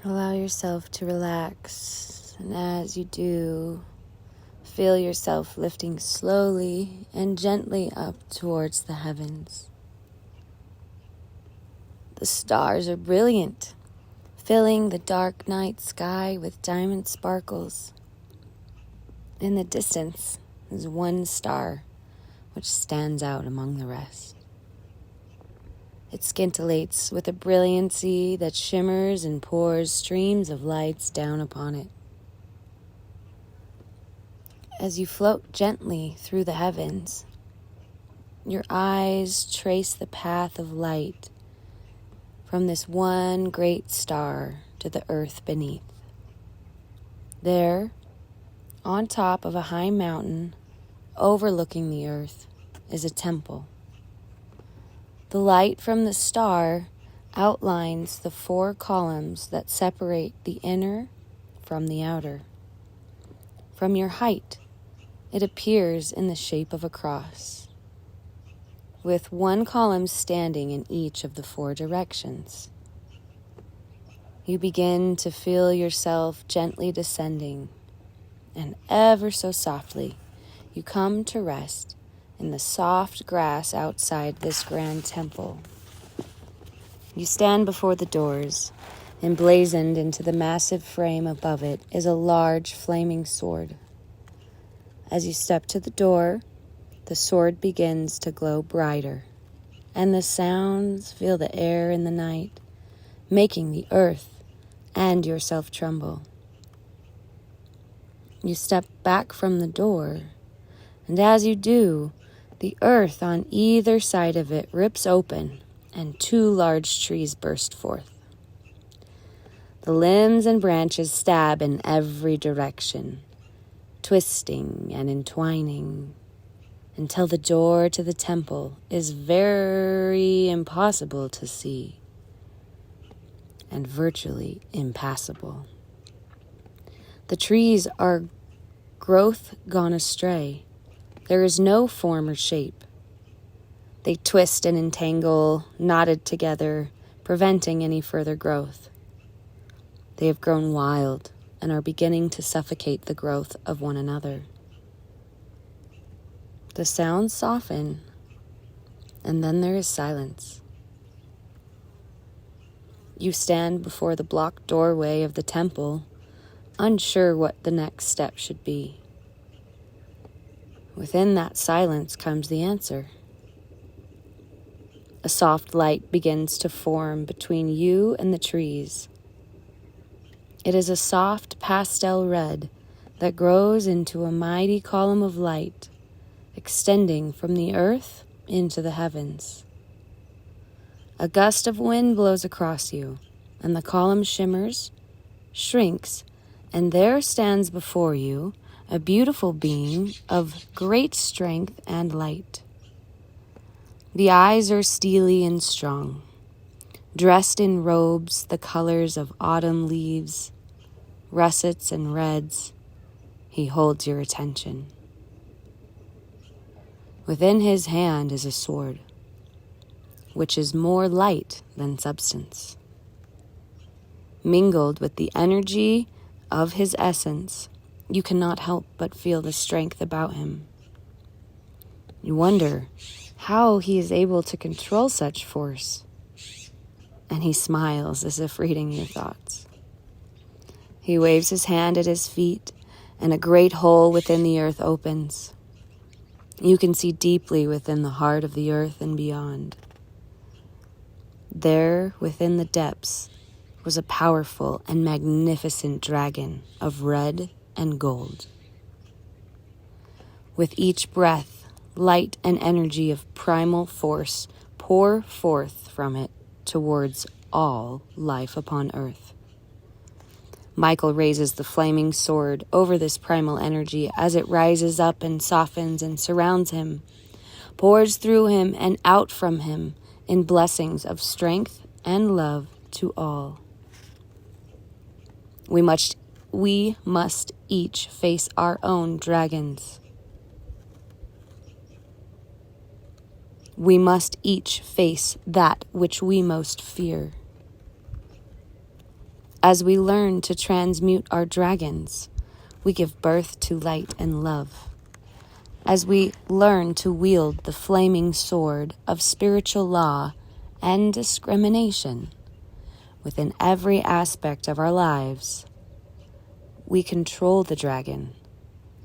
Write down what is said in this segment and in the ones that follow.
Allow yourself to relax, and as you do, feel yourself lifting slowly and gently up towards the heavens. The stars are brilliant, filling the dark night sky with diamond sparkles. In the distance is one star which stands out among the rest. It scintillates with a brilliancy that shimmers and pours streams of lights down upon it. As you float gently through the heavens, your eyes trace the path of light from this one great star to the earth beneath. There, on top of a high mountain overlooking the earth, is a temple. The light from the star outlines the 4 columns that separate the inner from the outer. From your height, it appears in the shape of a cross, with 1 column standing in each of the 4 directions. You begin to feel yourself gently descending, and ever so softly, you come to rest in the soft grass outside this grand temple. You stand before the doors. Emblazoned into the massive frame above it is a large flaming sword. As you step to the door, the sword begins to glow brighter, and the sounds fill the air in the night, making the earth and yourself tremble. You step back from the door, and as you do, the earth on either side of it rips open, and 2 large trees burst forth. The limbs and branches stab in every direction, twisting and entwining, until the door to the temple is very impossible to see, and virtually impassable. The trees are growth gone astray. There is no form or shape. They twist and entangle, knotted together, preventing any further growth. They have grown wild and are beginning to suffocate the growth of one another. The sounds soften, and then there is silence. You stand before the blocked doorway of the temple, unsure what the next step should be. Within that silence comes the answer. A soft light begins to form between you and the trees. It is a soft pastel red that grows into a mighty column of light, extending from the earth into the heavens. A gust of wind blows across you, and the column shimmers, shrinks, and there stands before you a beautiful being of great strength and light. The eyes are steely and strong. Dressed in robes the colors of autumn leaves, russets and reds, he holds your attention. Within his hand is a sword, which is more light than substance. Mingled with the energy of his essence, you cannot help but feel the strength about him. You wonder how he is able to control such force, and he smiles as if reading your thoughts. He waves his hand at his feet, and a great hole within the earth opens. You can see deeply within the heart of the earth and beyond. There, within the depths, was a powerful and magnificent dragon of red and gold. With each breath, light and energy of primal force pour forth from it towards all life upon earth. Michael raises the flaming sword over this primal energy as it rises up and softens and surrounds him, pours through him and out from him in blessings of strength and love to all. We must each face our own dragons. We must each face that which we most fear. As we learn to transmute our dragons, we give birth to light and love. As we learn to wield the flaming sword of spiritual law and discrimination within every aspect of our lives, we control the dragon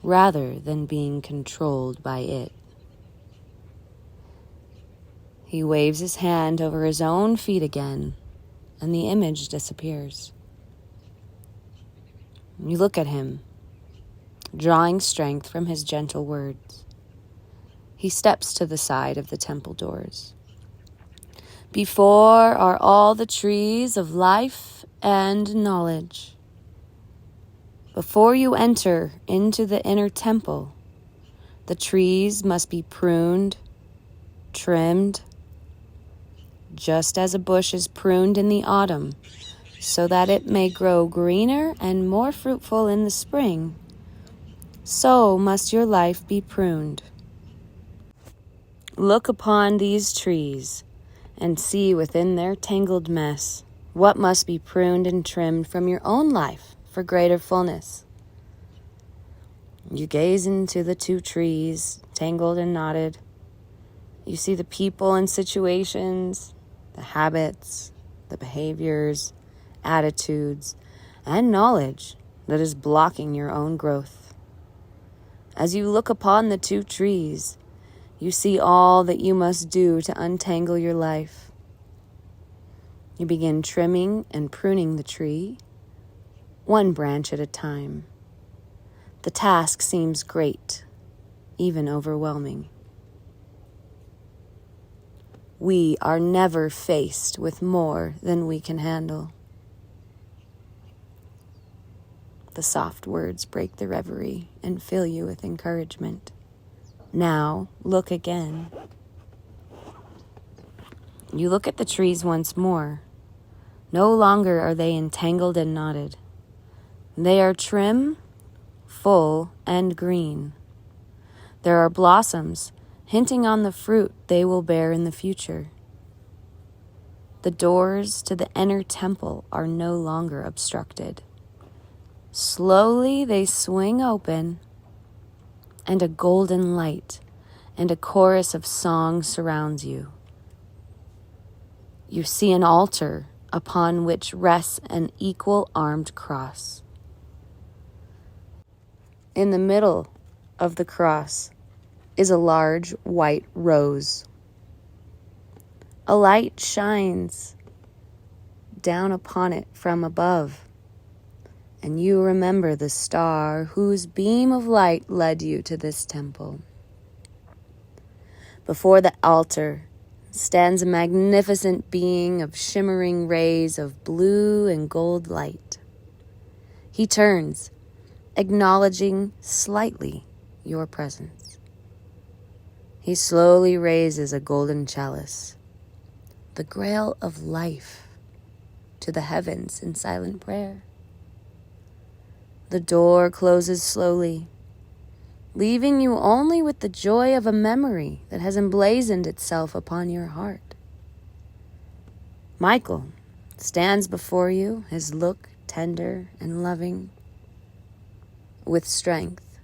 rather than being controlled by it. He waves his hand over his own feet again, and the image disappears. You look at him, drawing strength from his gentle words. He steps to the side of the temple doors. Before are all the trees of life and knowledge. Before you enter into the inner temple, the trees must be pruned, trimmed, just as a bush is pruned in the autumn, so that it may grow greener and more fruitful in the spring. So must your life be pruned. Look upon these trees and see within their tangled mess what must be pruned and trimmed from your own life for greater fullness. You gaze into the two trees, tangled and knotted. You see the people and situations, the habits, the behaviors, attitudes, and knowledge that is blocking your own growth. As you look upon the two trees, you see all that you must do to untangle your life. You begin trimming and pruning the tree, one branch at a time. The task seems great, even overwhelming. We are never faced with more than we can handle. The soft words break the reverie and fill you with encouragement. Now, look again. You look at the trees once more. No longer are they entangled and knotted. They are trim, full, and green. There are blossoms hinting on the fruit they will bear in the future. The doors to the inner temple are no longer obstructed. Slowly they swing open, and a golden light and a chorus of song surrounds you. You see an altar upon which rests an equal-armed cross. In the middle of the cross is a large white rose. A light shines down upon it from above, and you remember the star whose beam of light led you to this temple. Before the altar stands a magnificent being of shimmering rays of blue and gold light. He turns, acknowledging slightly your presence. He slowly raises a golden chalice, the grail of life, to the heavens in silent prayer. The door closes slowly, leaving you only with the joy of a memory that has emblazoned itself upon your heart. Michael stands before you, his look tender and loving. With strength,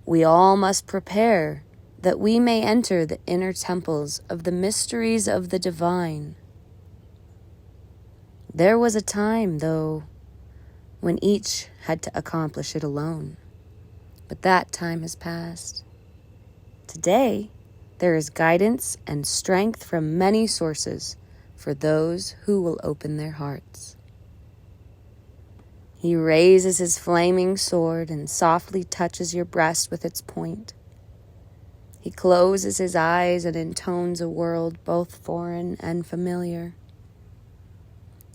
we all must prepare that we may enter the inner temples of the mysteries of the divine. There was a time, though, when each had to accomplish it alone. But that time has passed. Today, there is guidance and strength from many sources for those who will open their hearts. He raises his flaming sword and softly touches your breast with its point. He closes his eyes and intones a world both foreign and familiar.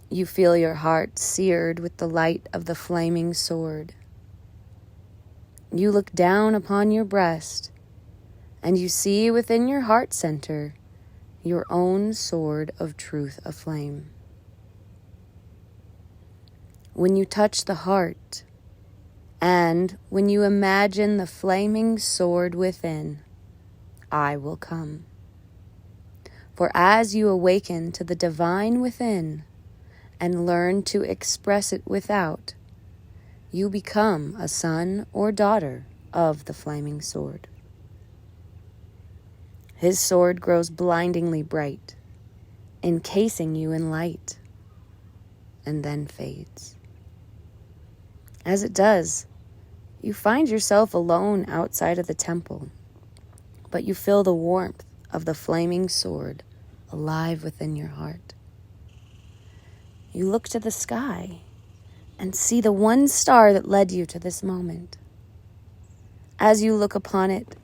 You feel your heart seared with the light of the flaming sword. You look down upon your breast, and you see within your heart center your own sword of truth aflame. When you touch the heart, and when you imagine the flaming sword within, I will come. For as you awaken to the divine within, and learn to express it without, you become a son or daughter of the flaming sword. His sword grows blindingly bright, encasing you in light, and then fades. As it does, you find yourself alone outside of the temple, but you feel the warmth of the flaming sword alive within your heart. You look to the sky and see the one star that led you to this moment. As you look upon it,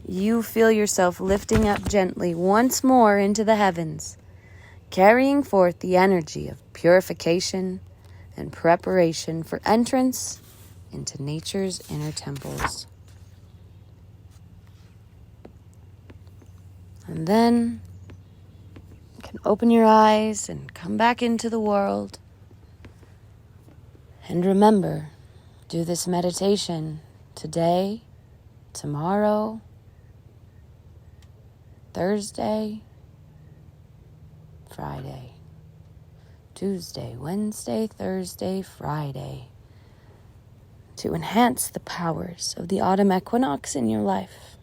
you feel yourself lifting up gently once more into the heavens, carrying forth the energy of purification and preparation for entrance into nature's inner temples. And then you can open your eyes and come back into the world. And remember, do this meditation today, tomorrow, Thursday, Friday, Tuesday, Wednesday, Thursday, Friday, to enhance the powers of the autumn equinox in your life.